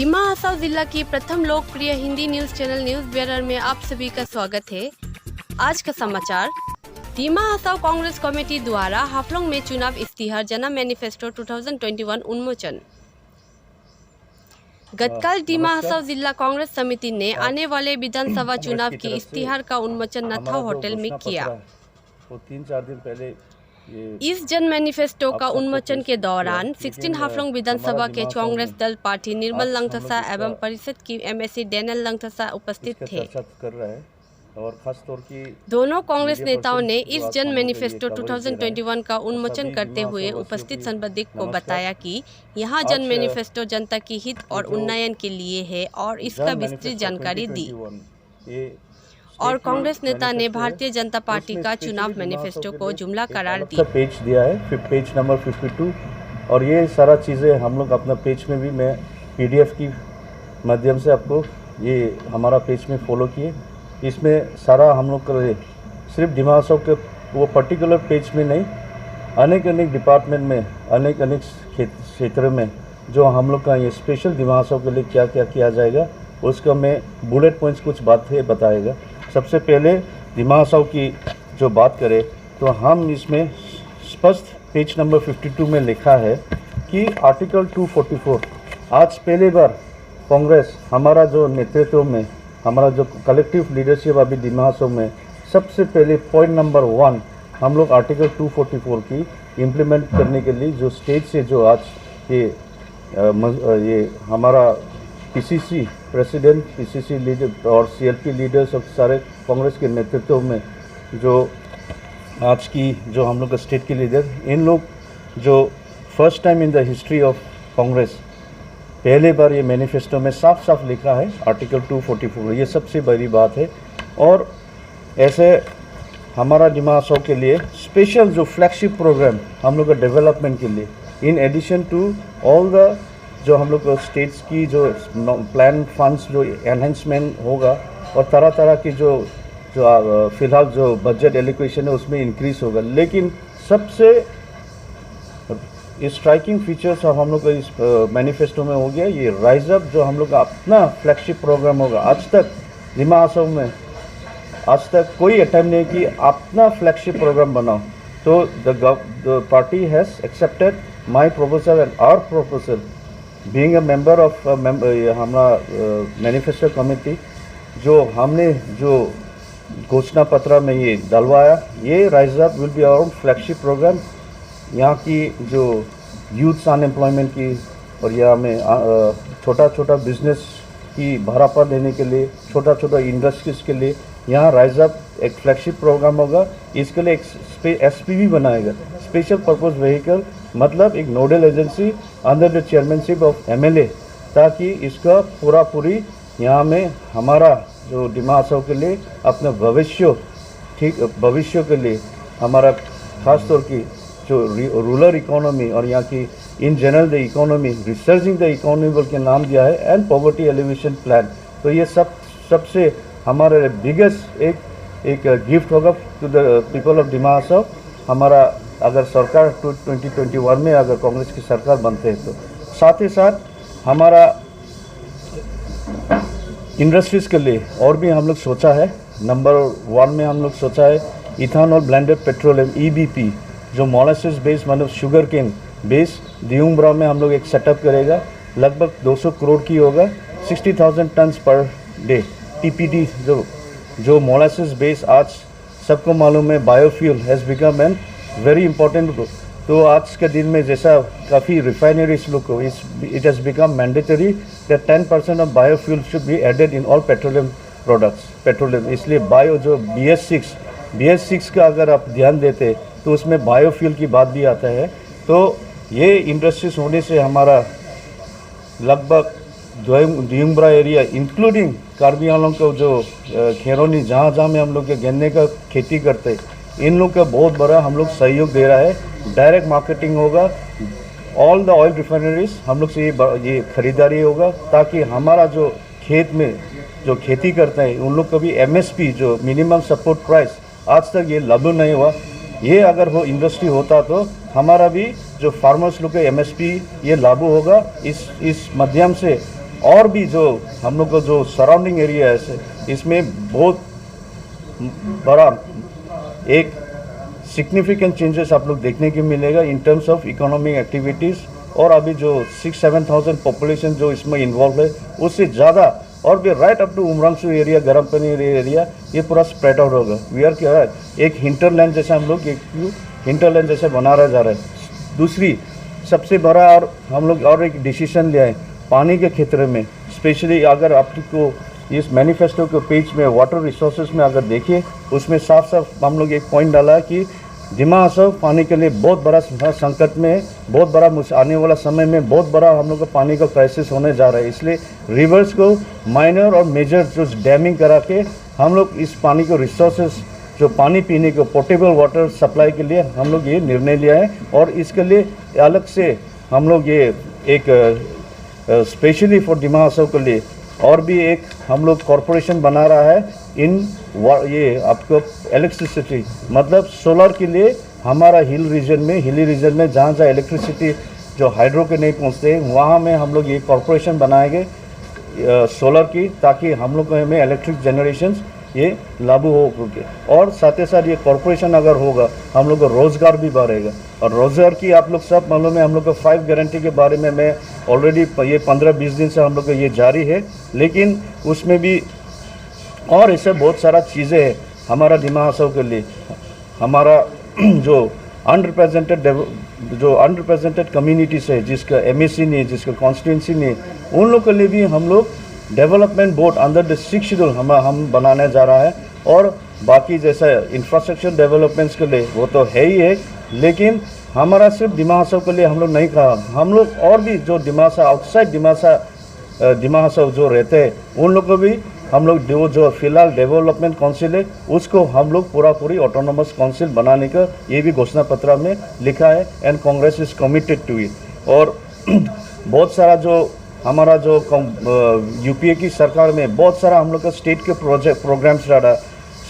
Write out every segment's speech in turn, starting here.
दीमा हसाओ जिला की प्रथम लोकप्रिय Hindi news channel news bearer में आप सभी का स्वागत है। आज का समाचार, दीमा हसाओ कांग्रेस कमेटी द्वारा हाफलोंग में चुनाव इश्तिहार जना मैनिफेस्टो 2021 उन्मोचन। गतकाल दीमा हसाओ जिला कांग्रेस समिति ने आने वाले विधानसभा चुनाव की इश्तिहार का उन्मोचन नथाव होटल में किया। वो 3-4 दिन पहले इस जन मैनिफेस्टो का उन्मोचन के दौरान 16 हाफलोंग विधानसभा के कांग्रेस दल पार्टी निर्मल लंगथसा एवं परिषद की एमएससी डैनियल लंगथसा उपस्थित थे। और खास तौर की दोनों कांग्रेस नेताओं ने इस जन मैनिफेस्टो 2021 का उन्मोचन करते हुए उपस्थित संवाददाता को बताया कि यहां जन मैनिफेस्टो जनता की हित और उन्नयन के लिए है और इसका विस्तृत जानकारी दी। और कांग्रेस नेता ने भारतीय जनता पार्टी का चुनाव मैनिफेस्टो को जुमला करार दिया। पेज दिया है, पेज नंबर 52, और ये सारा चीज़ें हम लोग अपना पेज में भी मैं पीडीएफ की माध्यम से आपको ये हमारा पेज में फॉलो किए। इसमें सारा हम लोग सिर्फ दीमा हसाओ के वो पर्टिकुलर पेज में नहीं, अनेक डिपार्टमेंट में अनेक क्षेत्रों में जो हम लोग का ये स्पेशल दीमा हसाओ के लिए क्या क्या किया जाएगा उसका मैं बुलेट पॉइंट्स कुछ बातें बताएगा। सबसे पहले दीमा हसाओ की जो बात करें तो हम इसमें स्पष्ट पेज नंबर 52 में लिखा है कि आर्टिकल 244 आज पहली बार कांग्रेस हमारा जो नेतृत्व में हमारा जो कलेक्टिव लीडरशिप अभी दीमा हसाओ में सबसे पहले पॉइंट नंबर 1 हम लोग आर्टिकल 244 की इम्प्लीमेंट करने के लिए जो स्टेज से जो आज ये हमारा पीसीसी प्रेसिडेंट, पीसीसी लीडर और सीएलपी लीडर्स और सारे कांग्रेस के नेतृत्व में जो आज की जो हम लोग का स्टेट के लीडर, इन लोग जो first time in the history of Congress पहले बार ये मैनिफेस्टो में साफ साफ लिखा है आर्टिकल 244, ये सबसे बड़ी बात है। और ऐसे हमारा दीमा हसाओ के लिए स्पेशल जो फ्लैगशिप प्रोग्राम हम लोग का डेवलपमेंट के लिए, in addition to all the जो हम लोग स्टेट्स की जो प्लान फंड्स जो एनहेंसमेंट होगा और तरह तरह की जो फिलहाल जो बजट एलोकेशन है उसमें इंक्रीज होगा। लेकिन सबसे स्ट्राइकिंग फीचर्स हम लोग का इस मैनिफेस्टो में हो गया ये राइज अप, जो हम लोग का अपना फ्लैगशिप प्रोग्राम होगा। आज तक दीमा हसाओ में आज तक कोई अटेम्प्ट नहीं कि अपना फ्लैगशिप प्रोग्राम बनाओ। तो the party has accepted my proposal and our proposal being a member of हमारा मैनिफेस्टो कमेटी, जो हमने जो घोषणा पत्र में ये डलवाया, ये rise up will be our flagship program. यहाँ की जो यूथ्स अनएम्प्लॉयमेंट की और यहाँ में छोटा छोटा बिजनेस की बढ़ावा देने के लिए, छोटा छोटा इंडस्ट्रीज़ के लिए यहाँ राइज अप एक फ्लैगशिप प्रोग्राम होगा। इसके लिए एक एसपीवी बनाएगा, स्पेशल पर्पस व्हीकल, मतलब एक nodal agency under the chairmanship of MLA, ताकि इसका पूरी यहाँ में हमारा जो दीमा हसाओ के लिए अपना भविष्य के लिए हमारा खास तौर की जो रूरल इकोनॉमी और यहाँ की in general the economy, researching the economy बोल के नाम दिया है, एंड पॉवर्टी एलिवेशन प्लान। तो ये सबसे हमारे बिगेस्ट एक गिफ्ट होगा टू द पीपल ऑफ दीमा हसाओ। हमारा अगर सरकार 2021 में अगर कांग्रेस की सरकार बनते हैं तो साथ ही साथ हमारा इंडस्ट्रीज़ के लिए और भी हम लोग सोचा है। नंबर 1 में हम लोग सोचा है इथानॉल ब्लेंडेड पेट्रोलियम EBP, जो मोलासेस बेस मतलब शुगर केन बेस दियुंब्रा में हम लोग एक सेटअप करेगा, लगभग 200 करोड़ की होगा, 60,000 टन्स पर डे। TPD जो मोलासेस बेस आज सबको मालूम है biofuel has become an very important. तो आज के दिन में जैसा काफ़ी रिफाइनरीज लोग को it has become mandatory that 10% of biofuel should be added in all petroleum products petroleum. इसलिए बायो जो BS6 का अगर आप ध्यान देते तो उसमें बायोफ्यूल की बात भी आता है। तो ये इंडस्ट्रीज होने से हमारा लगभग दियुंब्रा एरिया इंक्लूडिंग कार्बी आंगलों को जो खेरोनी जहाँ में हम लोग के गन्ने का खेती करते, इन लोग का बहुत बड़ा हम लोग सहयोग दे रहा है। डायरेक्ट मार्केटिंग होगा, ऑल द ऑयल रिफाइनरीज हम लोग से ये खरीदारी होगा, ताकि हमारा जो खेत में जो खेती करते हैं उन लोग को भी MSP जो मिनिमम सपोर्ट प्राइस आज तक ये लागू नहीं हुआ। ये अगर वो इंडस्ट्री होता तो हमारा भी जो फार्मर्स लोग के MSP ये लागू होगा। इस माध्यम से और भी जो हम लोग का जो सराउंडिंग एरिया है इसमें बहुत बड़ा एक सिग्निफिकेंट चेंजेस आप लोग देखने को मिलेगा in terms of economic activities. और अभी जो 6-7,000 पॉपुलेशन जो इसमें इन्वॉल्व है उससे ज़्यादा और भी right up to Umrangso area, Garampani area ये पूरा स्प्रेड आउट होगा। वी आर क्या एक हिंटरलैंड जैसे हम लोग एक हिंटरलैंड जैसे बना रहा जा रहा है। दूसरी सबसे बड़ा और हम लोग और एक डिसीजन लिया है पानी के क्षेत्र में, स्पेशली अगर आपको इस मैनिफेस्टो के पेज में वाटर रिसोर्सेज में अगर देखिए उसमें साफ साफ हम लोग एक पॉइंट डाला है कि दिमा हसाओ पानी के लिए बहुत बड़ा संकट में, बहुत बड़ा आने वाला समय में बहुत बड़ा हम लोग का पानी का क्राइसिस होने जा रहा है। इसलिए रिवर्स को माइनर और मेजर जो डैमिंग करा के हम लोग इस पानी को रिसोर्सेज जो पानी पीने को पोर्टेबल वाटर सप्लाई के लिए हम लोग ये निर्णय लिया है। और इसके लिए अलग से हम लोग ये एक स्पेशली फॉर दिमा हसाओ के लिए और भी एक हम लोग कॉरपोरेशन बना रहा है इन ये आपको इलेक्ट्रिसिटी मतलब सोलर के लिए हमारा हिली रीजन में जहाँ जहाँ इलेक्ट्रिसिटी जो हाइड्रो के नहीं पहुँचते वहाँ में हम लोग ये कॉरपोरेशन बनाएंगे सोलर की, ताकि हम लोग में इलेक्ट्रिक जनरेशन ये लागू हो के। और साथ ही साथ ये कॉरपोरेशन अगर होगा हम लोग को रोज़गार भी बढ़ेगा। और रोज़गार की आप लोग सब मालूम है हम लोग को 5 गारंटी के बारे में मैं ऑलरेडी ये 15-20 दिन से हम लोग को ये जारी है, लेकिन उसमें भी और ऐसे बहुत सारा चीज़ें हैं हमारा दिमा हसाओ के लिए। हमारा जो अनरिप्रेजेंटेड कम्युनिटीज़ है जिसका MSC नहीं, जिसका कॉन्स्टिट्यूंसी नहीं, उन लोग के लिए भी हम लोग development board under the 6th schedule हम बनाने जा रहा है। और बाकी जैसा इंफ्रास्ट्रक्चर डेवलपमेंट्स के लिए वो तो है ही है, लेकिन हमारा सिर्फ दिमा हसाओ के लिए हम लोग नहीं कहा, हम लोग और भी जो आउटसाइड दिमा हसाओ जो रहते हैं उन लोग को भी हम लोग जो फिलहाल डेवलपमेंट काउंसिल है उसको हम लोग पूरी ऑटोनोमस काउंसिल बनाने का ये भी घोषणा पत्र में लिखा है and Congress is committed to it. और बहुत सारा जो हमारा जो UPA की सरकार में बहुत सारा हम लोग का स्टेट के प्रोग्राम्स रहा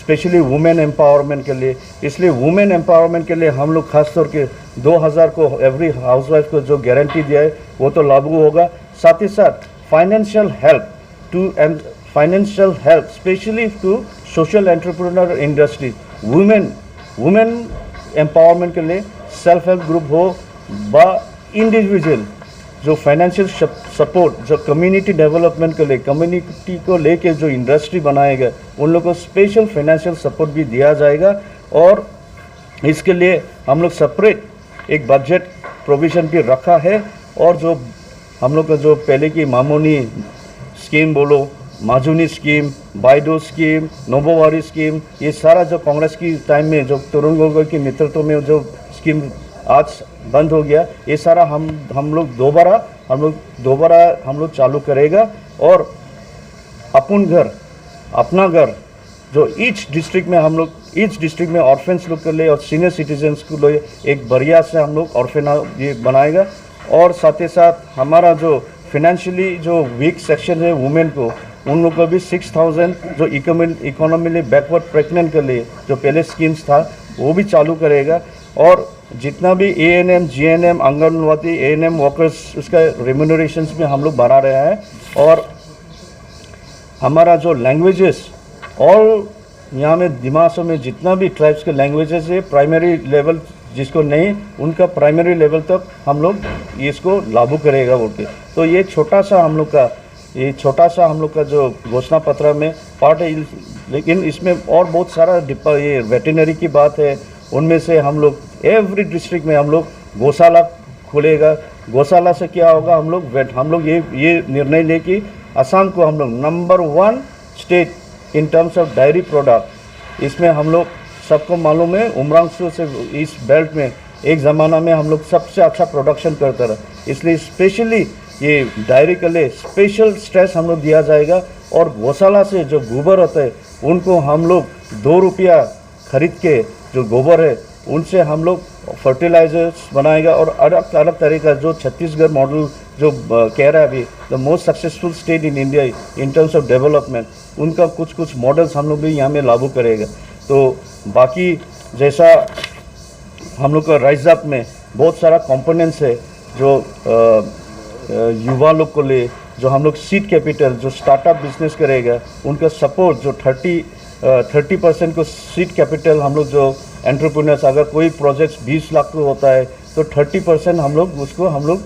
स्पेशली वुमेन एम्पावरमेंट के लिए। इसलिए वुमेन एम्पावरमेंट के लिए हम लोग खास तौर के 2,000 को एवरी हाउसवाइफ को जो गारंटी दिया है वो तो लागू होगा। साथ ही साथ financial help specially to social entrepreneur industry, women empowerment के लिए सेल्फ हेल्प ग्रुप हो बा इंडिविजुअल जो फाइनेंशियल सपोर्ट जो कम्युनिटी डेवलपमेंट के लिए कम्युनिटी को लेके जो इंडस्ट्री बनाएगा उन लोगों को स्पेशल फाइनेंशियल सपोर्ट भी दिया जाएगा। और इसके लिए हम लोग सेपरेट एक बजट प्रोविज़न भी रखा है। और जो हम लोग का जो पहले की मामूनी स्कीम बोलो, माजुनी स्कीम, बाइडो स्कीम, नोबोवारी स्कीम, ये सारा जो कांग्रेस की टाइम में जो तरुण गोगोई के नेतृत्व में जो स्कीम आज बंद हो गया, ये सारा हम लोग दोबारा चालू करेगा। और अपना घर जो ईच डिस्ट्रिक्ट में ऑर्फेंस लोग के लिए और सीनियर सिटीजन्स के लिए एक बढ़िया से हम लोग ऑर्फेनाज ये बनाएगा। और साथ ही साथ हमारा जो फिनेंशियली जो वीक सेक्शन है वुमेन को, उन लोग को भी 6,000 जो इकोनॉमिकली बैकवर्ड प्रेगनेंट के लिए जो पहले स्कीम्स था वो भी चालू करेगा। और जितना भी ANM, GNM, anganwadi, ANM workers उसका रेम्यूनरेशंस में हम लोग बढ़ा रहे हैं। और हमारा जो लैंग्वेजेस ऑल यहाँ में दिमा हसाओ में जितना भी ट्राइब्स के लैंग्वेजेस है प्राइमरी लेवल जिसको नहीं उनका प्राइमरी लेवल तक हम लोग इसको लागू करेगा बोलते। तो ये छोटा सा हम लोग का जो घोषणा पत्र में पार्ट है, लेकिन इसमें और बहुत सारा ये वेटरनरी की बात है। उनमें से हम लोग एवरी डिस्ट्रिक्ट में हम लोग गौशाला खोलेगा। गौशाला से क्या होगा, हम लोग ये निर्णय ले कि असम को हम लोग number 1 state in terms of diary product, इसमें हम लोग सबको मालूम है उमरांगसू से इस बेल्ट में एक ज़माना में हम लोग सबसे अच्छा प्रोडक्शन करते रहे। इसलिए स्पेशली ये डायरी के लिए स्पेशल स्ट्रेस हम लोग दिया जाएगा। और गौशाला से जो गोबर होता है उनको हम लोग 2 रुपया खरीद के जो गोबर है उनसे हम लोग फर्टिलाइजर्स बनाएगा। और अलग अलग तरह का जो छत्तीसगढ़ मॉडल जो कह रहा है अभी the most successful state in India in terms of development, उनका कुछ मॉडल्स हम लोग भी यहाँ में लागू करेगा। तो बाकी जैसा हम लोग का राइज अप में बहुत सारा कंपोनेंट्स है जो युवा लोग को लिए जो हम लोग सीड कैपिटल जो स्टार्टअप बिजनेस करेगा उनका सपोर्ट जो 30% को सीड कैपिटल हम लोग जो एंटरप्रेन्योर्स अगर कोई प्रोजेक्ट 20 लाख को होता है तो 30% हम लोग उसको हम लोग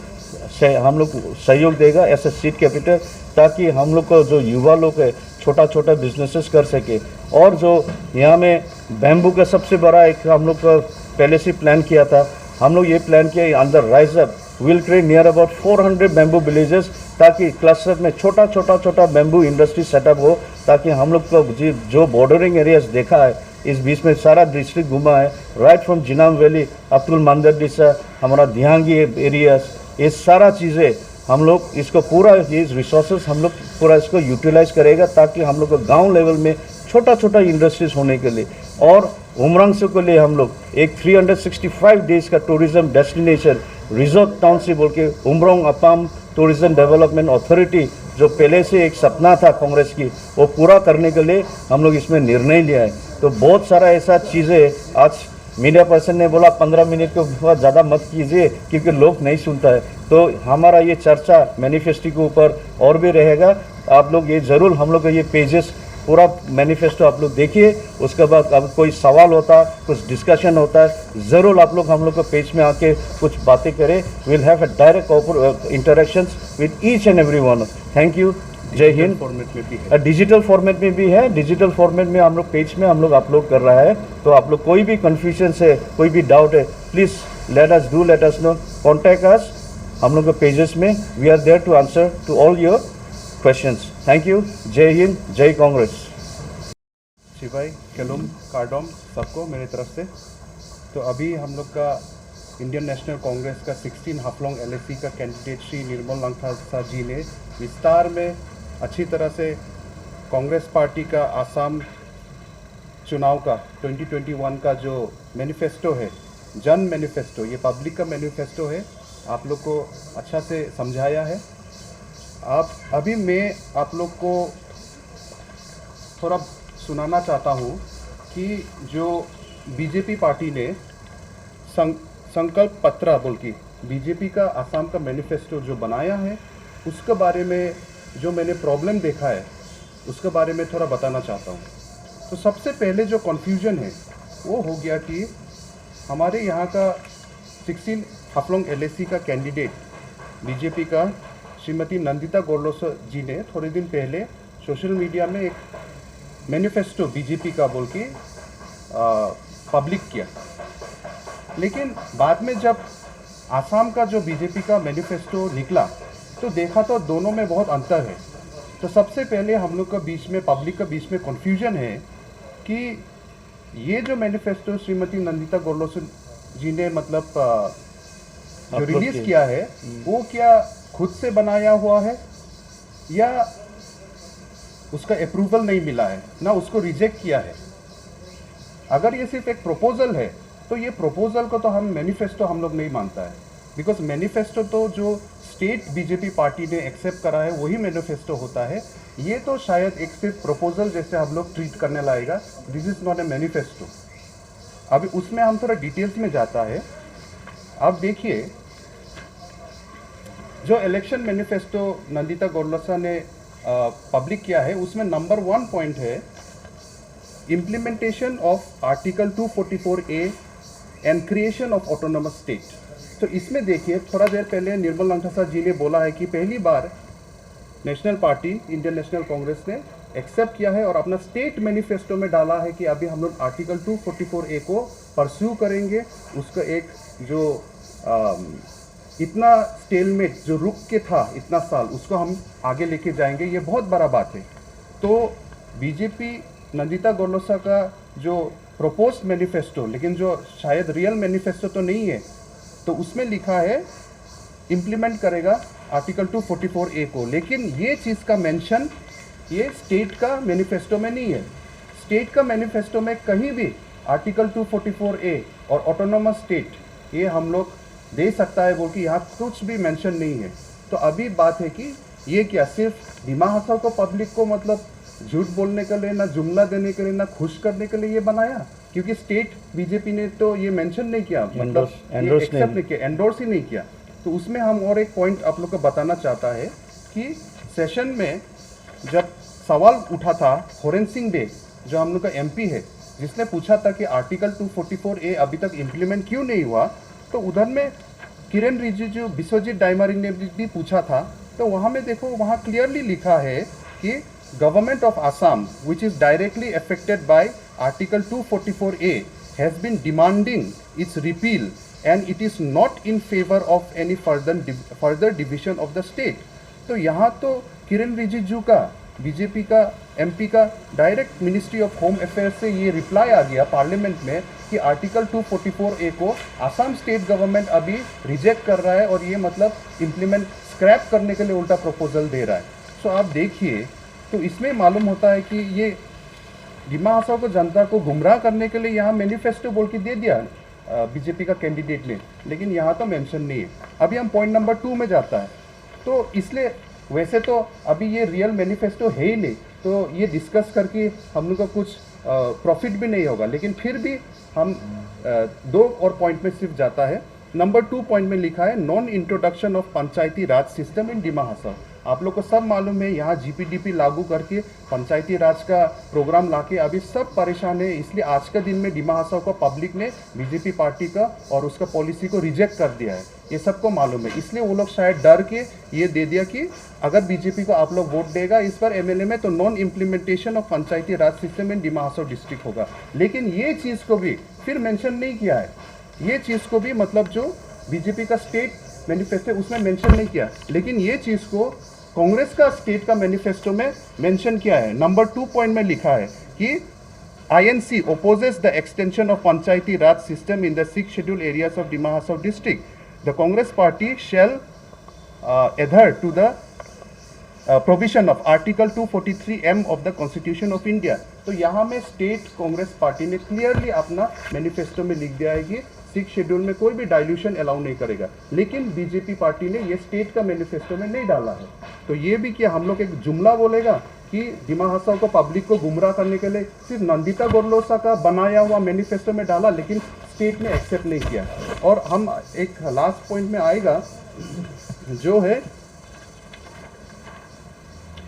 सहयोग देगा ऐसे सीड कैपिटल, ताकि हम लोग को जो युवा लोग है छोटा छोटा बिजनेसेस कर सके। और जो यहाँ में बैम्बू का सबसे बड़ा एक हम लोग का पहले से प्लान किया था, हम लोग ये प्लान किया अंदर rise up will create near about 400 bamboo villages, ताकि क्लस्टर में छोटा बैम्बू इंडस्ट्री सेटअप हो, ताकि हम लोग को जो बॉर्डरिंग एरियाज देखा है इस बीच में सारा डिस्ट्रिक्ट घुमा है, right from Jinam valley up to Mandardisa हमारा दिहांगी एरियाज, ये सारा चीज़ें हम लोग इसको पूरा ये रिसोर्सेज हम लोग पूरा इसको यूटिलाइज करेगा, ताकि हम लोग को गांव लेवल में छोटा इंडस्ट्रीज होने के लिए और उमरंग के लिए हम लोग एक 365 डेज का टूरिज्म डेस्टिनेशन रिजोर्ट टाउन से बोल के उमरोंग अपाम टूरिज्म डेवलपमेंट अथॉरिटी जो पहले से एक सपना था कांग्रेस की, वो पूरा करने के लिए हम लोग इसमें निर्णय लिया है। तो बहुत सारा ऐसा चीज़ें आज मीडिया पर्सन ने बोला 15 मिनट को बहुत ज़्यादा मत कीजिए क्योंकि लोग नहीं सुनता है, तो हमारा ये चर्चा मैनिफेस्टो के ऊपर और भी रहेगा। आप लोग ये ज़रूर हम लोग का ये पेजेस पूरा मैनिफेस्टो आप लोग देखिए, उसके बाद अब कोई सवाल होता कुछ डिस्कशन होता है ज़रूर आप लोग हम लोग को पेज में आके कुछ बातें करें। Will have a direct interactions with each and every one. Thank you. जय हिंद। फॉर्मेट में भी है, डिजिटल फॉर्मेट में भी है, डिजिटल फॉर्मेट में हम लोग पेज में हम लोग अपलोड कर रहा है। तो आप लोग कोई भी कन्फ्यूजन है कोई भी डाउट है please let us know, contact us हम लोग के पेजेस में। We are there to answer to all your questions. Thank you. जय हिंद, जय कांग्रेस। सिपाही केलुम कार्डोम सबको मेरी तरफ से। तो अभी हम लोग का इंडियन नेशनल कांग्रेस का 16 हाफलोंग LSC का कैंडिडेट श्री निर्मल लंगथा जी ने विस्तार में अच्छी तरह से कांग्रेस पार्टी का आसाम चुनाव का 2021 का जो मैनिफेस्टो है, जन मैनिफेस्टो, ये पब्लिक का मैनिफेस्टो है, आप लोग को अच्छा से समझाया है। अभी मैं आप लोग को थोड़ा सुनाना चाहता हूँ कि जो बीजेपी पार्टी ने संकल्प पत्र बोल के बीजेपी का आसाम का मैनिफेस्टो जो बनाया है उसके बारे में जो मैंने प्रॉब्लम देखा है उसके बारे में थोड़ा बताना चाहता हूँ। तो सबसे पहले जो कन्फ्यूजन है वो हो गया कि हमारे यहाँ का 16 हाफलोंग LSC का कैंडिडेट बीजेपी का श्रीमती नंदिता गोरलोसो जी ने थोड़े दिन पहले सोशल मीडिया में एक मैनिफेस्टो बीजेपी का बोल के पब्लिक किया, लेकिन बाद में जब आसाम का जो बीजेपी का मैनिफेस्टो निकला तो देखा तो दोनों में बहुत अंतर है। तो सबसे पहले हम लोग का बीच में पब्लिक का बीच में कन्फ्यूजन है कि ये जो मैनिफेस्टो श्रीमती नंदिता गोरलोसो जी ने मतलब जो रिलीज़ किया है वो क्या खुद से बनाया हुआ है या उसका अप्रूवल नहीं मिला है, ना उसको रिजेक्ट किया है। अगर ये सिर्फ एक प्रपोजल है तो ये प्रपोजल को तो हम मैनिफेस्टो हम लोग नहीं मानता है, बिकॉज मैनिफेस्टो तो जो स्टेट बीजेपी पार्टी ने एक्सेप्ट करा है वही मैनिफेस्टो होता है। ये तो शायद एक सिर्फ प्रपोजल जैसे हम लोग ट्रीट करने लाएगा, this is not a manifesto. अभी उसमें हम थोड़ा डिटेल्स में जाता है। अब देखिए जो इलेक्शन मैनिफेस्टो नंदिता गोरलोसो ने पब्लिक किया है उसमें नंबर 1 पॉइंट है implementation of article 244A and creation of autonomous state. तो इसमें देखिए थोड़ा देर पहले निर्मल लंगथा जी ने बोला है कि पहली बार national party Indian National Congress ने एक्सेप्ट किया है और अपना स्टेट मैनिफेस्टो में डाला है कि अभी हम लोग आर्टिकल 244A को परस्यू करेंगे। उसका एक जो इतना स्टेलमेट जो रुक के था इतना साल उसको हम आगे लेके जाएंगे, ये बहुत बड़ा बात है। तो बीजेपी नंदिता गोरलोसो का जो प्रोपोज्ड मैनिफेस्टो, लेकिन जो शायद रियल मैनिफेस्टो तो नहीं है, तो उसमें लिखा है इम्प्लीमेंट करेगा आर्टिकल 244A को, लेकिन ये चीज़ का मेंशन ये स्टेट का मैनिफेस्टो में नहीं है। स्टेट का मैनिफेस्टो में कहीं भी आर्टिकल 244A और ऑटोनोमस स्टेट ये हम लोग दे सकता है बोल के यहाँ कुछ भी मेंशन नहीं है। तो अभी बात है कि ये क्या सिर्फ दिमाग हंसाओ को पब्लिक को मतलब झूठ बोलने के लिए, ना जुमला देने के लिए, ना खुश करने के लिए ये बनाया, क्योंकि स्टेट बीजेपी ने तो ये मेंशन नहीं किया, मतलब एक्सेप्ट नहीं किया, एंडोर्स ही नहीं किया। तो उसमें हम और एक पॉइंट आप लोग को बताना चाहता है कि सेशन में जब सवाल उठा था होरेन सिंह डे जो हम लोग का एमपी है, जिसने पूछा था कि आर्टिकल 244A अभी तक इम्प्लीमेंट क्यों नहीं हुआ, तो उधर में किरेन रिजिजू, बिस्वजीत डाइमरिंग ने भी पूछा था। तो वहाँ में देखो, वहाँ क्लियरली लिखा है कि government of Assam which is directly affected by article 244A has been demanding its repeal and it is not in favour of any further division of the state. तो यहाँ तो किरेन रिजिजू का, बीजेपी का एमपी का direct ministry of home affairs से ये reply आ गया parliament में कि आर्टिकल 244A को आसाम स्टेट गवर्नमेंट अभी रिजेक्ट कर रहा है और ये मतलब इम्प्लीमेंट स्क्रैप करने के लिए उल्टा प्रपोजल दे रहा है। सो आप देखिए, तो इसमें मालूम होता है कि ये डिमा हसाओ को, जनता को गुमराह करने के लिए यहाँ मैनिफेस्टो बोल के दे दिया बीजेपी का कैंडिडेट ने, लेकिन यहाँ तो मेंशन नहीं है। अभी हम पॉइंट नंबर 2 में जाता है, तो इसलिए वैसे तो अभी ये रियल मैनिफेस्टो है ही नहीं, तो ये डिस्कस करके हम लोग का कुछ प्रॉफिट भी नहीं होगा, लेकिन फिर भी हम 2 और पॉइंट में सिर्फ जाता है। नंबर 2 पॉइंट में लिखा है non introduction of Panchayati Raj system in Dima Hasao. आप लोग को सब मालूम है, यहाँ जीपीडीपी लागू करके पंचायती राज का प्रोग्राम लाके अभी सब परेशान है। इसलिए आज के दिन में डिमा हसाओ को पब्लिक ने बीजेपी पार्टी का और उसका पॉलिसी को रिजेक्ट कर दिया है, ये सबको मालूम है। इसलिए वो लोग शायद डर के ये दे दिया कि अगर बीजेपी को आप लोग वोट देगा इस बार एमएलए में, तो non implementation of Panchayati Raj system in Dima Hasao district होगा। लेकिन ये चीज़ को भी फिर मेंशन नहीं किया है, ये चीज़ को भी मतलब जो बीजेपी का स्टेट मैनिफेस्टो उसमें मेंशन नहीं किया, लेकिन ये चीज़ को कांग्रेस का स्टेट का मैनिफेस्टो में मेंशन किया है। नंबर 2 पॉइंट में लिखा है कि INC opposes the extension of Panchayati Raj system in the 6 scheduled areas of Dima Hasao district. The Congress party shall adhere to the provision of Article 243M of the Constitution of India. तो यहाँ में state Congress party ने clearly अपना manifesto में लिख दिया है कि 6 शेड्यूल में कोई भी डाइल्यूशन अलाउ नहीं करेगा, लेकिन बीजेपी पार्टी ने ये स्टेट का मैनिफेस्टो में नहीं डाला है। तो ये भी कि हम लोग एक जुमला बोलेगा कि डिमा हसाओ को पब्लिक को गुमराह करने के लिए सिर्फ नंदिता गोरलोसा का बनाया हुआ मैनिफेस्टो में डाला, लेकिन स्टेट ने एक्सेप्ट नहीं किया। और हम एक लास्ट पॉइंट में आएगा जो है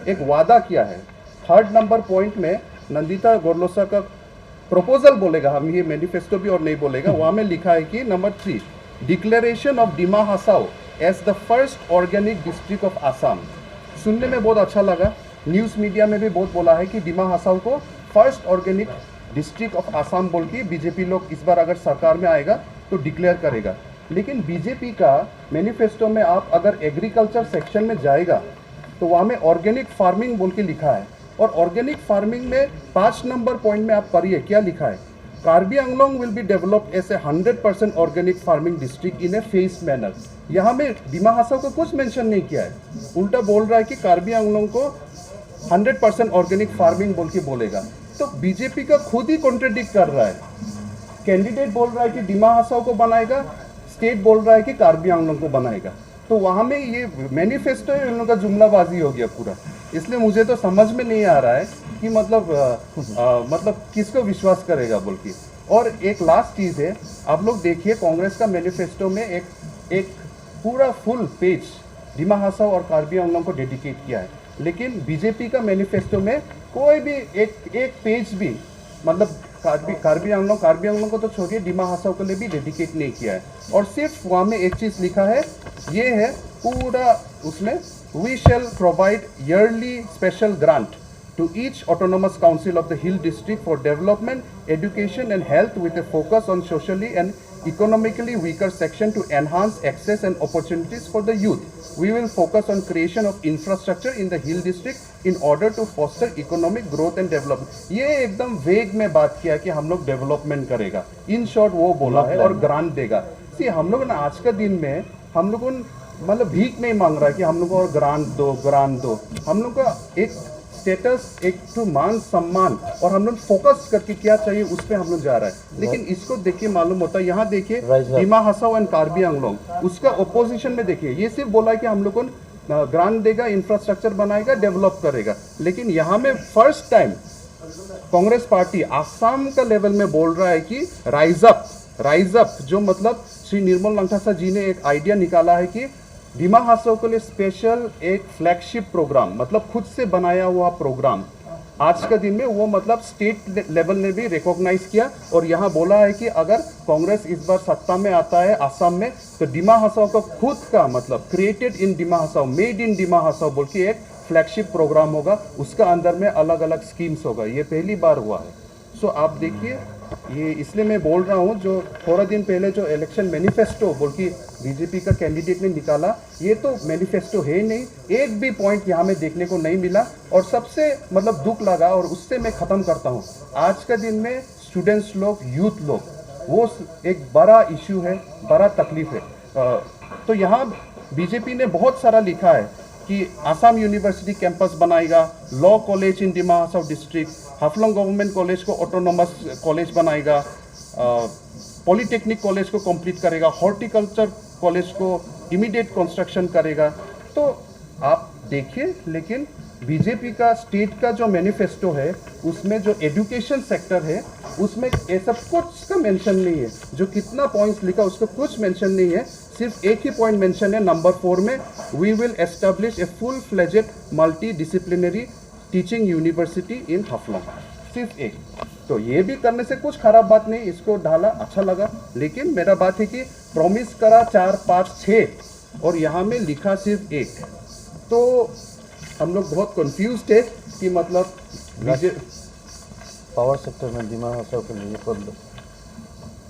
एक वादा किया है। 3rd नंबर पॉइंट में नंदिता गोरलोसा का प्रपोजल बोलेगा, हम ये मैनिफेस्टो भी और नहीं बोलेगा। वहाँ में लिखा है कि number 3 declaration of Dima Hasao as the first organic district of Assam. सुनने में बहुत अच्छा लगा, न्यूज़ मीडिया में भी बहुत बोला है कि डिमा हसाओ को first organic district of Assam बोल के बीजेपी लोग इस बार अगर सरकार में आएगा तो डिक्लेयर करेगा। लेकिन बीजेपी का मैनिफेस्टो में आप अगर एग्रीकल्चर सेक्शन में जाएगा तो वहाँ में ऑर्गेनिक फार्मिंग बोल के लिखा है, और ऑर्गेनिक फार्मिंग में 5 नंबर पॉइंट में आप पढ़िए क्या लिखा है। Karbi Anglong will be developed as a 100% organic farming district in a phased manner. यहाँ में डिमा हसाओ को कुछ मेंशन नहीं किया है, उल्टा बोल रहा है कि कार्बी आंगलोंग को 100% ऑर्गेनिक फार्मिंग बोल के बोलेगा। तो बीजेपी का खुद ही कॉन्ट्रडिक्ट कर रहा है, कैंडिडेट बोल रहा है कि डिमा हसाओ को बनाएगा, स्टेट बोल रहा है कि कार्बी आंगलोंग को बनाएगा। तो वहाँ में ये मैनिफेस्टो है, उन लोगों का जुमलाबाजी हो गया पूरा। इसलिए मुझे तो समझ में नहीं आ रहा है कि मतलब किसको विश्वास करेगा बोल के। और एक लास्ट चीज़ है, आप लोग देखिए कांग्रेस का मैनिफेस्टो में एक पूरा फुल पेज डिमा हसाओ और कार्बी आंगलोंग को डेडिकेट किया है, लेकिन बीजेपी का मैनिफेस्टो में कोई भी एक पेज भी मतलब कार्बी आंगलोंग को तो छोड़िए, डिमा हसाओ के लिए भी डेडिकेट नहीं किया है। और सिर्फ वहाँ में एक चीज़ लिखा है, ये है पूरा उसमें, we shall provide yearly special grant to each autonomous council of the Hill District for development, education and health with a focus on socially and economically weaker section to enhance access and opportunities for the youth. We will focus on creation of infrastructure in the Hill District in order to foster economic growth and development. ये एकदम वेग में बात किया कि हम लोग development करेगा, इन शॉर्ट वो बोला है, और ग्रांट देगा। सी हम लोग ना आज का दिन में हम लोगों मतलब भीख नहीं मांग रहा है कि हम लोग को और ग्रांट दो। हम लोग का एक स्टेटस, एक तो मान सम्मान, और हम लोग फोकस करके क्या चाहिए उस पर हम लोग जा रहा है। लेकिन इसको देखिए मालूम होता है, यहाँ देखिए डिमा हसाओ एंड कार्बी आंगलोंग, उसका ओपोजिशन में देखिए ये सिर्फ बोला है कि हम लोग को ग्रांट देगा, इंफ्रास्ट्रक्चर बनाएगा, डेवलप करेगा। लेकिन यहाँ में first time Congress party Assam का लेवल में बोल रहा है कि राइज अप, जो मतलब श्री निर्मल लंकासा जी ने एक आइडिया निकाला है कि डिमा हासाओ के लिए स्पेशल एक फ्लैगशिप प्रोग्राम, मतलब खुद से बनाया हुआ प्रोग्राम आज का दिन में वो मतलब स्टेट लेवल ने भी रिकॉग्नाइज किया और यहाँ बोला है कि अगर कांग्रेस इस बार सत्ता में आता है आसाम में तो डिमा हासाओ का खुद का मतलब created in Dima Hasao, made in Dima Hasao बोल के एक फ्लैगशिप प्रोग्राम होगा, उसका अंदर में अलग अलग स्कीम्स होगा। ये पहली बार हुआ है। सो आप देखिए, ये इसलिए मैं बोल रहा हूँ, जो थोड़ा दिन पहले जो इलेक्शन मैनिफेस्टो बोल के बीजेपी का कैंडिडेट ने निकाला, ये तो मैनिफेस्टो है ही नहीं, एक भी पॉइंट यहाँ में देखने को नहीं मिला और सबसे मतलब दुख लगा। और उससे मैं ख़त्म करता हूँ, आज का दिन में स्टूडेंट्स लोग, यूथ लोग, वो एक बड़ा इशू है, बड़ा तकलीफ है। तो यहाँ बीजेपी ने बहुत सारा लिखा है कि आसाम यूनिवर्सिटी कैंपस बनाएगा, law college in Dima Hasao district, Haflong government college को ऑटोनोमस कॉलेज बनाएगा, पॉलिटेक्निक कॉलेज को कंप्लीट करेगा, हॉर्टिकल्चर कॉलेज को इमीडिएट कंस्ट्रक्शन करेगा। तो आप देखिए, लेकिन बीजेपी का स्टेट का जो मैनिफेस्टो है उसमें जो एजुकेशन सेक्टर है उसमें ऐसा कुछ का मेंशन नहीं है। जो कितना पॉइंट्स लिखा उसका कुछ मेंशन नहीं है, सिर्फ एक ही पॉइंट मेंशन है नंबर 4 में, we will establish a full fledged multi disciplinary teaching university in Haflong, सिर्फ एक। तो ये भी करने से कुछ खराब बात नहीं, इसको ढाला अच्छा लगा। लेकिन मेरा बात है कि प्रॉमिस करा 4, 5, 6 और यहाँ में लिखा सिर्फ 1, तो हम लोग बहुत कंफ्यूज्ड है कि मतलब पावर सेक्टर में डिमा हासाओ के लिए कर।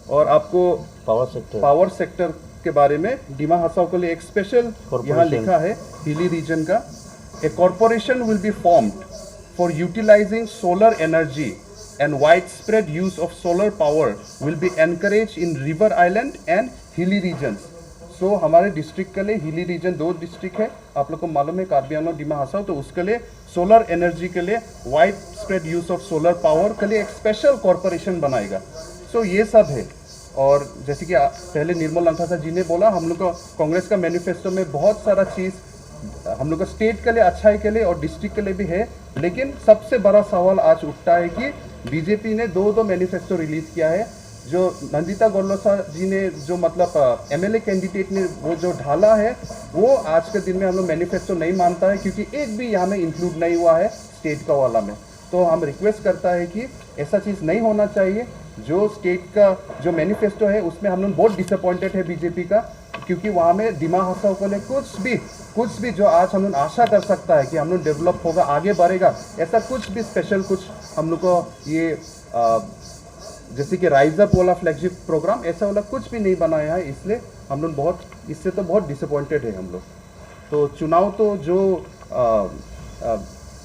और आपको पावर सेक्टर के बारे में डिमा हासाओ के लिए एक स्पेशल यहाँ लिखा है, हिली रीजन का, a corporation will be formed for utilising solar energy and wide spread use of solar power will be encourage in river island and hilly regions. So हमारे डिस्ट्रिक्ट के लिए हिली रीजन 2 डिस्ट्रिक्ट है, आप लोग को मालूम है, कार्बी आंगलॉन्ग, डिमा हासाओ, तो उसके लिए सोलर एनर्जी के लिए wide spread use of solar power के लिए एक स्पेशल कॉर्पोरेशन बनाएगा। सो ये सब है। और जैसे कि पहले निर्मल लंथासा जी ने बोला, हम लोग का कांग्रेस का मैनिफेस्टो में बहुत सारा चीज़ हम लोग का स्टेट के लिए, अच्छाई के लिए और डिस्ट्रिक्ट के लिए भी है। लेकिन सबसे बड़ा सवाल आज उठता है कि बीजेपी ने 2 मैनिफेस्टो रिलीज़ किया है। जो नंदिता गोलोसा जी ने जो मतलब एमएलए कैंडिडेट ने वो जो ढाला है, वो आज के दिन में हम लोग मैनिफेस्टो नहीं मानता है, क्योंकि एक भी यहाँ में इंक्लूड नहीं हुआ है स्टेट का वाला में। तो हम रिक्वेस्ट करता है कि ऐसा चीज़ नहीं होना चाहिए। जो स्टेट का जो मैनिफेस्टो है उसमें हम लोग बहुत डिसअपॉइंटेड है बीजेपी का, क्योंकि वहाँ में डिमा हासाओ को लिए कुछ भी जो आज हम लोग आशा कर सकता है कि हम लोग डेवलप होगा, आगे बढ़ेगा, ऐसा कुछ भी स्पेशल कुछ हम लोग को ये जैसे कि राइज अप वाला फ्लैगशिप प्रोग्राम, ऐसा वाला कुछ भी नहीं बनाया है। इसलिए हम लोग इससे तो बहुत डिसअपॉइंटेड है हम लोग। तो चुनाव तो जो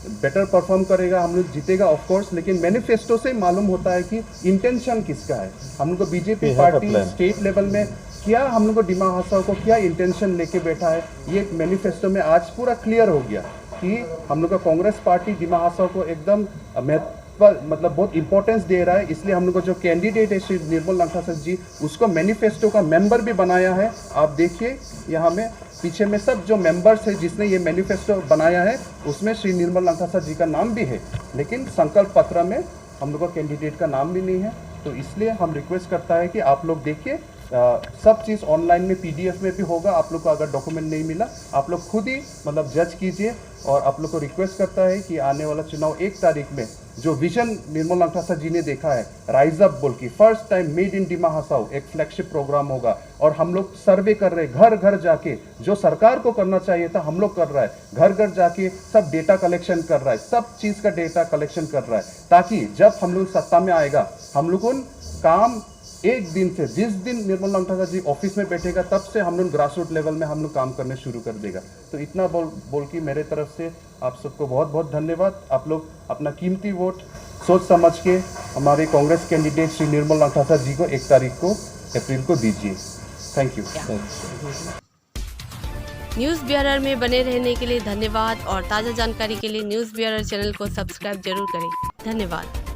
बेटर परफॉर्म करेगा हम लोग जीतेगा ऑफ कोर्स, लेकिन मैनिफेस्टो से मालूम होता है कि इंटेंशन किसका है। हम लोग को बीजेपी पार्टी स्टेट लेवल में क्या हम लोग को डिमा हासाओ को क्या इंटेंशन लेके बैठा है, ये मैनिफेस्टो में आज पूरा क्लियर हो गया कि हम लोग का कांग्रेस पार्टी डिमा हासाओ को एकदम मतलब बहुत इंपॉर्टेंस दे रहा है। इसलिए हम लोग को जो कैंडिडेट है श्री निर्मल लंथासा जी, उसको मैनिफेस्टो का मेंबर भी बनाया है। आप देखिए यहाँ में पीछे में सब जो मेंबर्स है जिसने ये मैनिफेस्टो बनाया है, उसमें श्री निर्मल लंथासा जी का नाम भी है, लेकिन संकल्प पत्र में हम लोग का कैंडिडेट का नाम भी नहीं है। तो इसलिए हम रिक्वेस्ट करता है कि आप लोग देखिए, सब चीज़ ऑनलाइन में PDF में भी होगा। आप लोग को अगर डॉक्यूमेंट नहीं मिला, आप लोग खुद ही मतलब जज कीजिए। और आप लोग को रिक्वेस्ट करता है कि आने वाला चुनाव 1 तारीख में जो विजन निर्मल लंथासा जी ने देखा है, राइज अप बोल की, first time made in Dima Hasao एक फ्लैगशिप प्रोग्राम होगा। और हम लोग सर्वे कर रहे हैं, घर घर जाके, जो सरकार को करना चाहिए था हम लोग कर रहा है, घर घर जाके सब डेटा कलेक्शन कर रहा है, सब चीज़ का डेटा कलेक्शन कर रहा है, ताकि जब हम लोग सत्ता में आएगा हम लोग उन काम एक दिन से, जिस दिन निर्मल लंथासा जी ऑफिस में बैठेगा तब से हम लोग ग्रास रूट लेवल में हम लोग काम करने शुरू कर देगा। तो इतना बोल के मेरे तरफ से आप सबको बहुत बहुत धन्यवाद। आप लोग अपना कीमती वोट सोच समझ के हमारे कांग्रेस कैंडिडेट श्री निर्मल लंथासा जी को 1 तारीख को अप्रैल को दीजिए। Thank you. न्यूज़ बियरर में बने रहने के लिए धन्यवाद और ताज़ा जानकारी के लिए न्यूज़ बियरर चैनल को सब्सक्राइब जरूर करें। धन्यवाद।